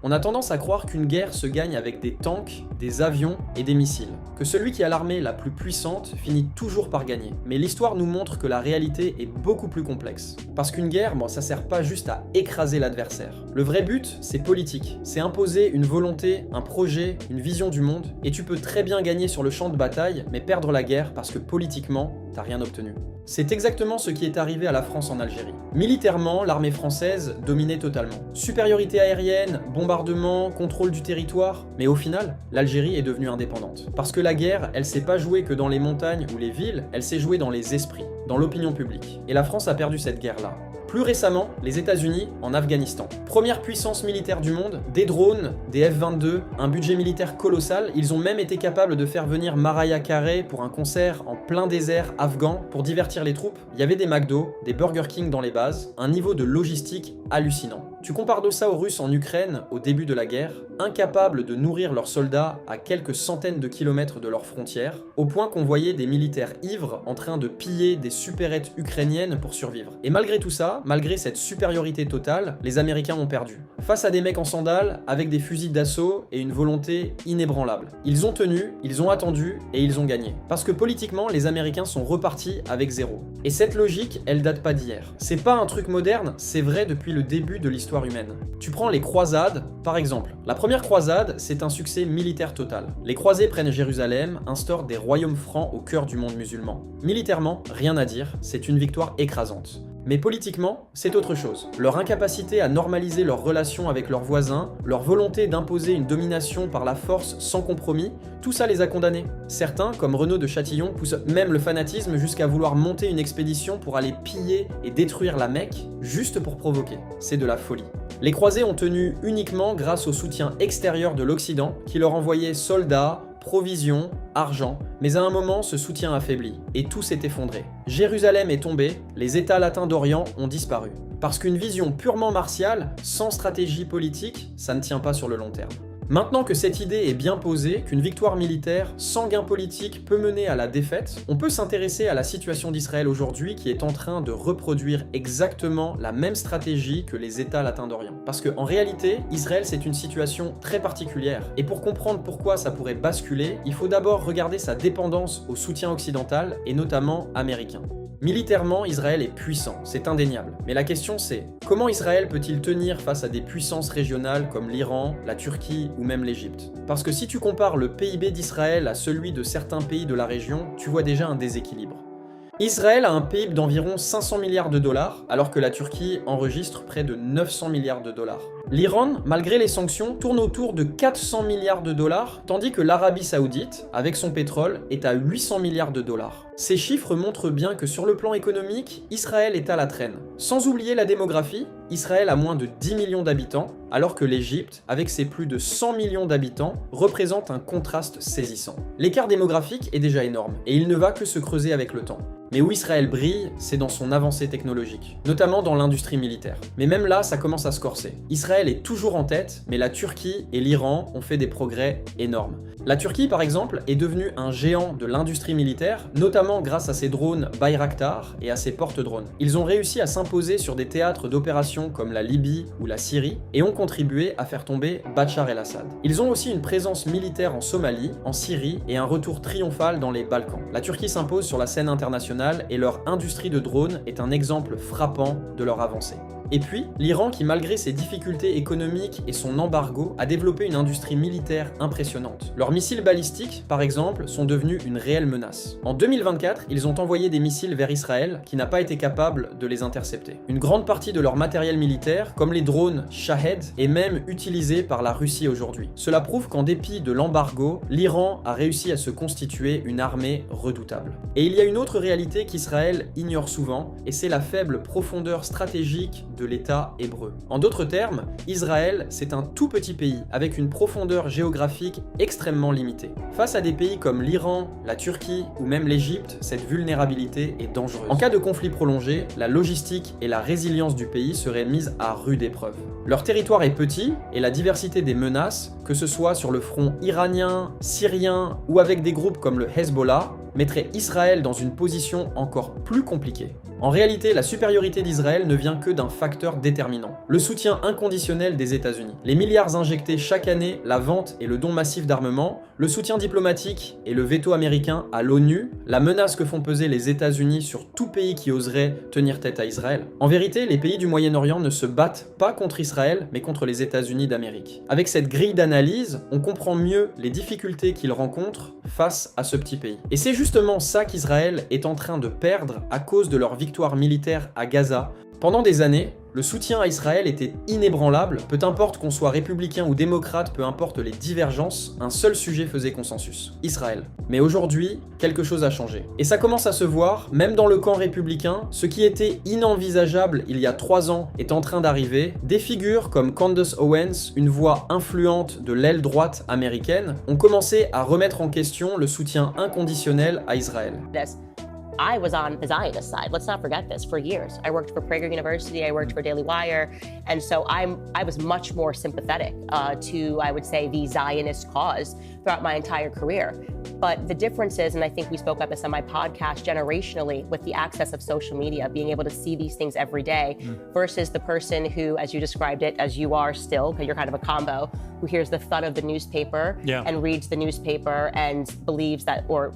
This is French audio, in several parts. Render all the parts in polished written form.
On a tendance à croire qu'une guerre se gagne avec des tanks, des avions et des missiles, que celui qui a l'armée la plus puissante finit toujours par gagner. Mais l'histoire nous montre que la réalité est beaucoup plus complexe. Parce qu'une guerre, ça sert pas juste à écraser l'adversaire. Le vrai but, c'est politique. C'est imposer une volonté, un projet, une vision du monde, et tu peux très bien gagner sur le champ de bataille, mais perdre la guerre parce que politiquement, t'as rien obtenu. C'est exactement ce qui est arrivé à la France en Algérie. Militairement, l'armée française dominait totalement. Supériorité aérienne, bombardement, contrôle du territoire, mais au final, l'Algérie est devenue indépendante. Parce que la guerre, elle s'est pas jouée que dans les montagnes ou les villes, elle s'est jouée dans les esprits, dans l'opinion publique. Et la France a perdu cette guerre-là. Plus récemment, les États-Unis en Afghanistan. Première puissance militaire du monde, des drones, des F-22, un budget militaire colossal, ils ont même été capables de faire venir Mariah Carey pour un concert en plein désert afghan pour divertir les troupes. Il y avait des McDo, des Burger King dans les bases, un niveau de logistique hallucinant. Tu compares de ça aux Russes en Ukraine au début de la guerre, incapables de nourrir leurs soldats à quelques centaines de kilomètres de leurs frontières, au point qu'on voyait des militaires ivres en train de piller des supérettes ukrainiennes pour survivre. Et malgré tout ça, malgré cette supériorité totale, les Américains ont perdu. Face à des mecs en sandales, avec des fusils d'assaut et une volonté inébranlable. Ils ont tenu, ils ont attendu et ils ont gagné. Parce que politiquement, les Américains sont repartis avec zéro. Et cette logique, elle date pas d'hier. C'est pas un truc moderne, c'est vrai depuis le début de l'histoire humaine. Tu prends les croisades, par exemple. La première croisade, c'est un succès militaire total. Les croisés prennent Jérusalem, instaurent des royaumes francs au cœur du monde musulman. Militairement, rien à dire, c'est une victoire écrasante. Mais politiquement, c'est autre chose. Leur incapacité à normaliser leurs relations avec leurs voisins, leur volonté d'imposer une domination par la force sans compromis, tout ça les a condamnés. Certains, comme Renaud de Châtillon, poussent même le fanatisme jusqu'à vouloir monter une expédition pour aller piller et détruire la Mecque, juste pour provoquer. C'est de la folie. Les croisés ont tenu uniquement grâce au soutien extérieur de l'Occident, qui leur envoyait soldats, provisions, argent, mais à un moment ce soutien affaiblit, et tout s'est effondré. Jérusalem est tombée, les États latins d'Orient ont disparu. Parce qu'une vision purement martiale, sans stratégie politique, ça ne tient pas sur le long terme. Maintenant que cette idée est bien posée, qu'une victoire militaire sans gain politique peut mener à la défaite, on peut s'intéresser à la situation d'Israël aujourd'hui qui est en train de reproduire exactement la même stratégie que les États latins d'Orient. Parce qu'en réalité, Israël c'est une situation très particulière. Et pour comprendre pourquoi ça pourrait basculer, il faut d'abord regarder sa dépendance au soutien occidental et notamment américain. Militairement, Israël est puissant, c'est indéniable. Mais la question c'est, comment Israël peut-il tenir face à des puissances régionales comme l'Iran, la Turquie ou même l'Égypte? Parce que si tu compares le PIB d'Israël à celui de certains pays de la région, tu vois déjà un déséquilibre. Israël a un PIB d'environ 500 milliards de dollars, alors que la Turquie enregistre près de 900 milliards de dollars. L'Iran, malgré les sanctions, tourne autour de 400 milliards de dollars, tandis que l'Arabie Saoudite, avec son pétrole, est à 800 milliards de dollars. Ces chiffres montrent bien que sur le plan économique, Israël est à la traîne. Sans oublier la démographie, Israël a moins de 10 millions d'habitants, alors que l'Égypte, avec ses plus de 100 millions d'habitants, représente un contraste saisissant. L'écart démographique est déjà énorme, et il ne va que se creuser avec le temps. Mais où Israël brille, c'est dans son avancée technologique, notamment dans l'industrie militaire. Mais même là, ça commence à se corser. Israël est toujours en tête, mais la Turquie et l'Iran ont fait des progrès énormes. La Turquie, par exemple, est devenue un géant de l'industrie militaire, notamment grâce à ses drones Bayraktar et à ses porte-drones. Ils ont réussi à s'imposer sur des théâtres d'opérations comme la Libye ou la Syrie et ont contribué à faire tomber Bachar el-Assad. Ils ont aussi une présence militaire en Somalie, en Syrie et un retour triomphal dans les Balkans. La Turquie s'impose sur la scène internationale et leur industrie de drones est un exemple frappant de leur avancée. Et puis, l'Iran qui malgré ses difficultés économiques et son embargo a développé une industrie militaire impressionnante. Leurs missiles balistiques, par exemple, sont devenus une réelle menace. En 2024, ils ont envoyé des missiles vers Israël qui n'a pas été capable de les intercepter. Une grande partie de leur matériel militaire, comme les drones Shahed, est même utilisée par la Russie aujourd'hui. Cela prouve qu'en dépit de l'embargo, l'Iran a réussi à se constituer une armée redoutable. Et il y a une autre réalité qu'Israël ignore souvent, et c'est la faible profondeur stratégique de l'État hébreu. En d'autres termes, Israël, c'est un tout petit pays avec une profondeur géographique extrêmement limitée. Face à des pays comme l'Iran, la Turquie ou même l'Égypte, cette vulnérabilité est dangereuse. En cas de conflit prolongé, la logistique et la résilience du pays seraient mises à rude épreuve. Leur territoire est petit et la diversité des menaces, que ce soit sur le front iranien, syrien ou avec des groupes comme le Hezbollah, mettrait Israël dans une position encore plus compliquée. En réalité, la supériorité d'Israël ne vient que d'un facteur déterminant, le soutien inconditionnel des États-Unis. Les milliards injectés chaque année, la vente et le don massif d'armement, le soutien diplomatique et le veto américain à l'ONU, la menace que font peser les États-Unis sur tout pays qui oserait tenir tête à Israël. En vérité, les pays du Moyen-Orient ne se battent pas contre Israël, mais contre les États-Unis d'Amérique. Avec cette grille d'analyse, on comprend mieux les difficultés qu'ils rencontrent face à ce petit pays. Et c'est justement ça qu'Israël est en train de perdre à cause de leur victoire militaire à Gaza. Pendant des années, le soutien à Israël était inébranlable, peu importe qu'on soit républicain ou démocrate, peu importe les divergences, un seul sujet faisait consensus, Israël. Mais aujourd'hui, quelque chose a changé. Et ça commence à se voir, même dans le camp républicain, ce qui était inenvisageable il y a 3 ans est en train d'arriver. Des figures comme Candace Owens, une voix influente de l'aile droite américaine, ont commencé à remettre en question le soutien inconditionnel à Israël. I was on the Zionist side. Let's not forget this. For years, I worked for Prager University. I worked for Daily Wire, and so I was much more sympathetic to, I would say, the Zionist cause throughout my entire career. But the difference is, and I think we spoke about this on my podcast, generationally, with the access of social media, being able to see these things every day, versus the person who, as you described it, as you are still, because you're kind of a combo, who hears the thud of the newspaper and reads the newspaper and believes that, or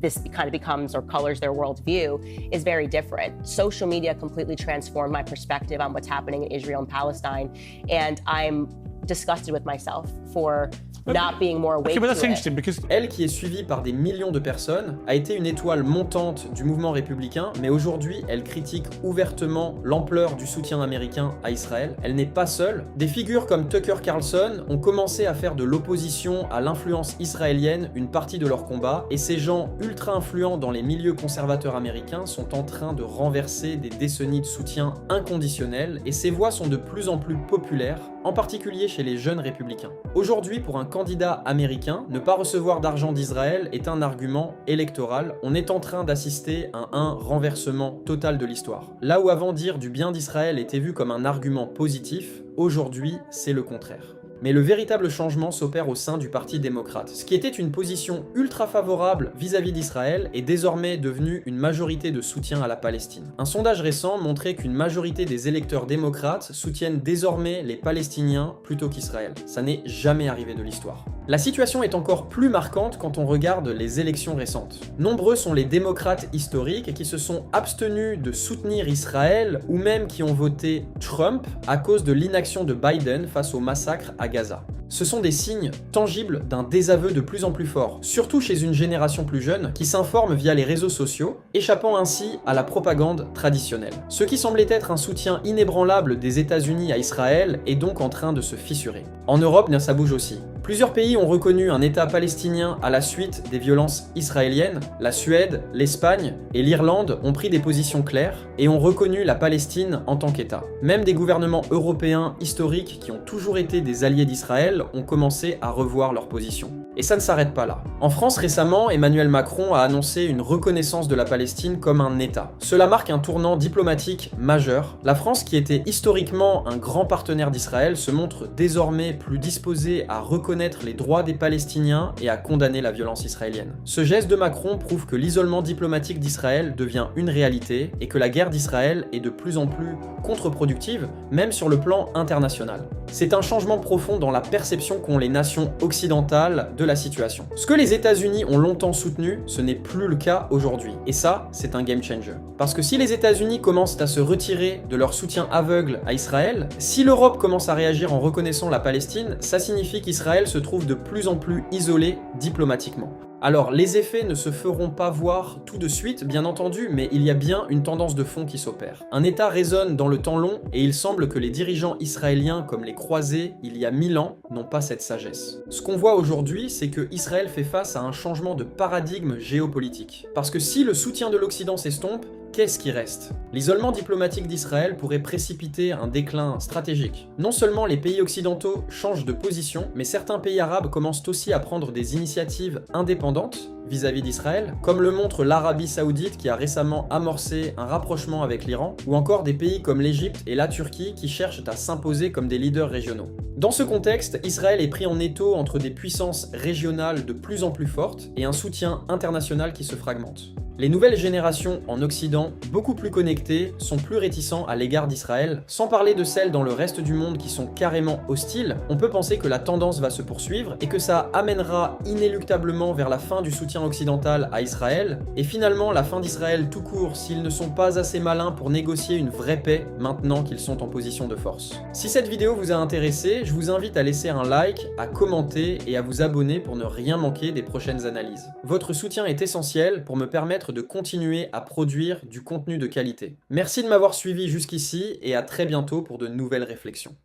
this kind of becomes or colors their worldview, is very different. Social media completely transformed my perspective on what's happening in Israel and Palestine, and I'm disgusted with myself for not being more awake but that's to it. interesting because Elle, qui est suivie par des millions de personnes, a été une étoile montante du mouvement républicain, mais aujourd'hui, elle critique ouvertement l'ampleur du soutien américain à Israël. Elle n'est pas seule. Des figures comme Tucker Carlson ont commencé à faire de l'opposition à l'influence israélienne une partie de leur combat, et ces gens ultra influents dans les milieux conservateurs américains sont en train de renverser des décennies de soutien inconditionnel, et ces voix sont de plus en plus populaires, en particulier chez les jeunes républicains. Aujourd'hui, pour un candidat américain, ne pas recevoir d'argent d'Israël est un argument électoral. On est en train d'assister à un renversement total de l'histoire. Là où avant dire du bien d'Israël était vu comme un argument positif, aujourd'hui c'est le contraire. Mais le véritable changement s'opère au sein du Parti démocrate. Ce qui était une position ultra favorable vis-à-vis d'Israël est désormais devenu une majorité de soutien à la Palestine. Un sondage récent montrait qu'une majorité des électeurs démocrates soutiennent désormais les Palestiniens plutôt qu'Israël. Ça n'est jamais arrivé de l'histoire. La situation est encore plus marquante quand on regarde les élections récentes. Nombreux sont les démocrates historiques qui se sont abstenus de soutenir Israël ou même qui ont voté Trump à cause de l'inaction de Biden face au massacre à Gaza. Ce sont des signes tangibles d'un désaveu de plus en plus fort, surtout chez une génération plus jeune qui s'informe via les réseaux sociaux, échappant ainsi à la propagande traditionnelle. Ce qui semblait être un soutien inébranlable des États-Unis à Israël est donc en train de se fissurer. En Europe, ça bouge aussi. Plusieurs pays ont reconnu un État palestinien à la suite des violences israéliennes. La Suède, l'Espagne et l'Irlande ont pris des positions claires et ont reconnu la Palestine en tant qu'État. Même des gouvernements européens historiques qui ont toujours été des alliés d'Israël ont commencé à revoir leur position. Et ça ne s'arrête pas là. En France, récemment, Emmanuel Macron a annoncé une reconnaissance de la Palestine comme un État. Cela marque un tournant diplomatique majeur. La France, qui était historiquement un grand partenaire d'Israël, se montre désormais plus disposée à reconnaître les droits des Palestiniens et à condamner la violence israélienne. Ce geste de Macron prouve que l'isolement diplomatique d'Israël devient une réalité et que la guerre d'Israël est de plus en plus contre-productive, même sur le plan international. C'est un changement profond dans la perception qu'ont les nations occidentales de la situation. Ce que les États-Unis ont longtemps soutenu, ce n'est plus le cas aujourd'hui. Et ça, c'est un game changer. Parce que si les États-Unis commencent à se retirer de leur soutien aveugle à Israël, si l'Europe commence à réagir en reconnaissant la Palestine, ça signifie qu'Israël se trouve de plus en plus isolé diplomatiquement. Alors, les effets ne se feront pas voir tout de suite, bien entendu, mais il y a bien une tendance de fond qui s'opère. Un État résonne dans le temps long, et il semble que les dirigeants israéliens, comme les croisés, il y a 1000 ans, n'ont pas cette sagesse. Ce qu'on voit aujourd'hui, c'est que Israël fait face à un changement de paradigme géopolitique. Parce que si le soutien de l'Occident s'estompe, qu'est-ce qui reste ? L'isolement diplomatique d'Israël pourrait précipiter un déclin stratégique. Non seulement les pays occidentaux changent de position, mais certains pays arabes commencent aussi à prendre des initiatives indépendantes vis-à-vis d'Israël, comme le montre l'Arabie Saoudite qui a récemment amorcé un rapprochement avec l'Iran, ou encore des pays comme l'Égypte et la Turquie qui cherchent à s'imposer comme des leaders régionaux. Dans ce contexte, Israël est pris en étau entre des puissances régionales de plus en plus fortes et un soutien international qui se fragmente. Les nouvelles générations en Occident, beaucoup plus connectées, sont plus réticents à l'égard d'Israël. Sans parler de celles dans le reste du monde qui sont carrément hostiles, on peut penser que la tendance va se poursuivre et que ça amènera inéluctablement vers la fin du soutien occidental à Israël, et finalement la fin d'Israël tout court s'ils ne sont pas assez malins pour négocier une vraie paix maintenant qu'ils sont en position de force. Si cette vidéo vous a intéressé, je vous invite à laisser un like, à commenter et à vous abonner pour ne rien manquer des prochaines analyses. Votre soutien est essentiel pour me permettre de continuer à produire du contenu de qualité. Merci de m'avoir suivi jusqu'ici et à très bientôt pour de nouvelles réflexions.